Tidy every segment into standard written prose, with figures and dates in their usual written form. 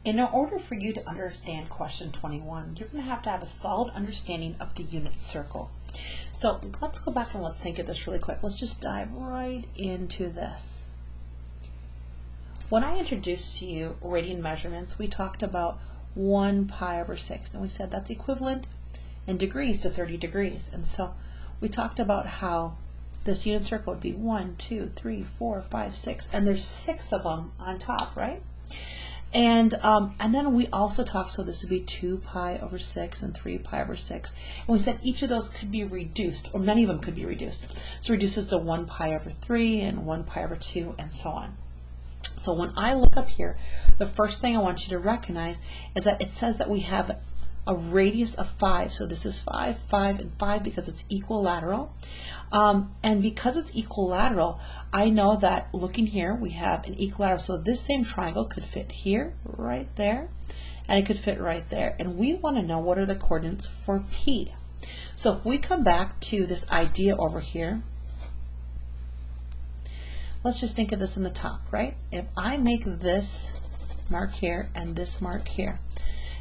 In order for you to understand question 21, you're going to have a solid understanding of the unit circle. So let's go back and let's think of this really quick. Let's just dive right into this. When I introduced to you radian measurements, we talked about 1 pi over 6, and we said that's equivalent in degrees to 30 degrees. And so we talked about how this unit circle would be 1, 2, 3, 4, 5, 6, and there's 6 of them on top, right? And then we also talked, so this would be 2 pi over 6 and 3 pi over 6. And we said each of those could be reduced, or many of them could be reduced. So it reduces to 1 pi over 3 and 1 pi over 2 and so on. So when I look up here, the first thing I want you to recognize is that it says that we have a radius of 5. So this is 5, 5, and 5 because it's equilateral. And because it's equilateral, I know that looking here, we have an equilateral. So this same triangle could fit here, right there, and it could fit right there. And we want to know what are the coordinates for P. So if we come back to this idea over here, let's just think of this in the top, right? If I make this mark here and this mark here,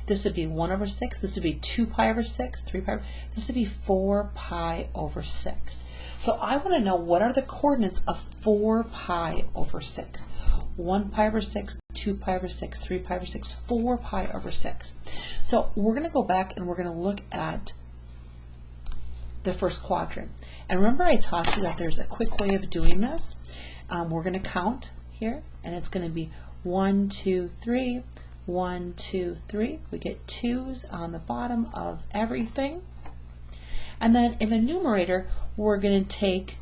this would be 1 over 6, this would be 2 pi over 6, 3 pi over, this would be 4 pi over 6. So I want to know what are the coordinates of 4 pi over 6. 1 pi over 6, 2 pi over 6, 3 pi over 6, 4 pi over 6. So we're going to go back and we're going to look at the first quadrant. And remember I taught you that there's a quick way of doing this. We're going to count here, and it's going to be 1, 2, 3, 1, 2, 3. We get 2's on the bottom of everything. And then in the numerator, we're going to take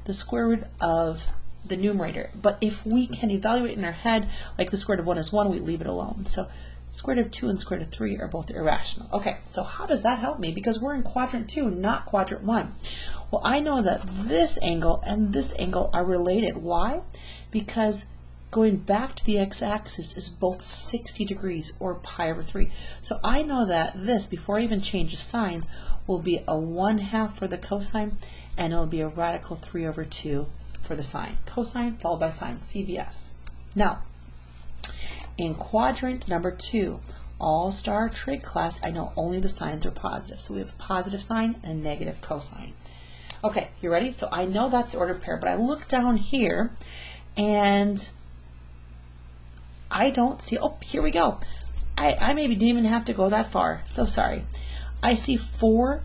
the square root of the numerator. But if we can evaluate in our head, like the square root of 1 is 1, we leave it alone. So square root of 2 and square root of 3 are both irrational. Okay, so how does that help me? Because we're in quadrant 2, not quadrant 1. Well, I know that this angle and this angle are related. Why? Because going back to the x-axis is both 60 degrees, or pi over 3. So I know that this, before I even change the signs, will be a 1/2 for the cosine, and it'll be a radical 3 over 2 for the sine. Cosine followed by sine, CBS. Now, in quadrant number 2, all-star trig class, I know only the signs are positive. So we have a positive sign and a negative cosine. Okay, you ready? So I know that's the ordered pair, but I look down here and I don't see, oh, here we go. I maybe didn't even have to go that far. So sorry. I see 4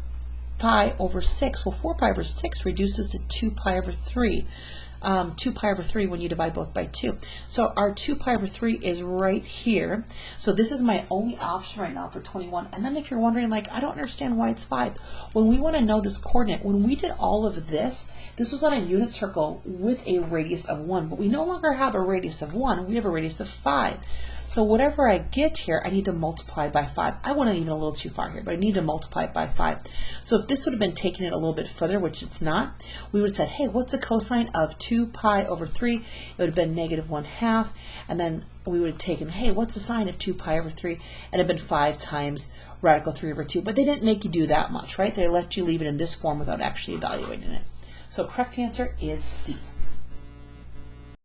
pi over 6. Well, 4 pi over 6 reduces to 2 pi over 3. 2 pi over 3 when you divide both by 2. So our 2 pi over 3 is right here. So this is my only option right now for 21. And then if you're wondering, like, I don't understand why it's 5. When we want to know this coordinate, when we did all of this, this was on a unit circle with a radius of 1. But we no longer have a radius of 1. We have a radius of 5. So whatever I get here, I need to multiply by 5. I went even a little too far here, but I need to multiply it by 5. So if this would have been taking it a little bit further, which it's not, we would have said, hey, what's the cosine of 2 pi over 3? It would have been negative 1/2. And then we would have taken, hey, what's the sine of 2 pi over 3? And it would have been 5 times radical 3 over 2. But they didn't make you do that much, right? They let you leave it in this form without actually evaluating it. So correct answer is C.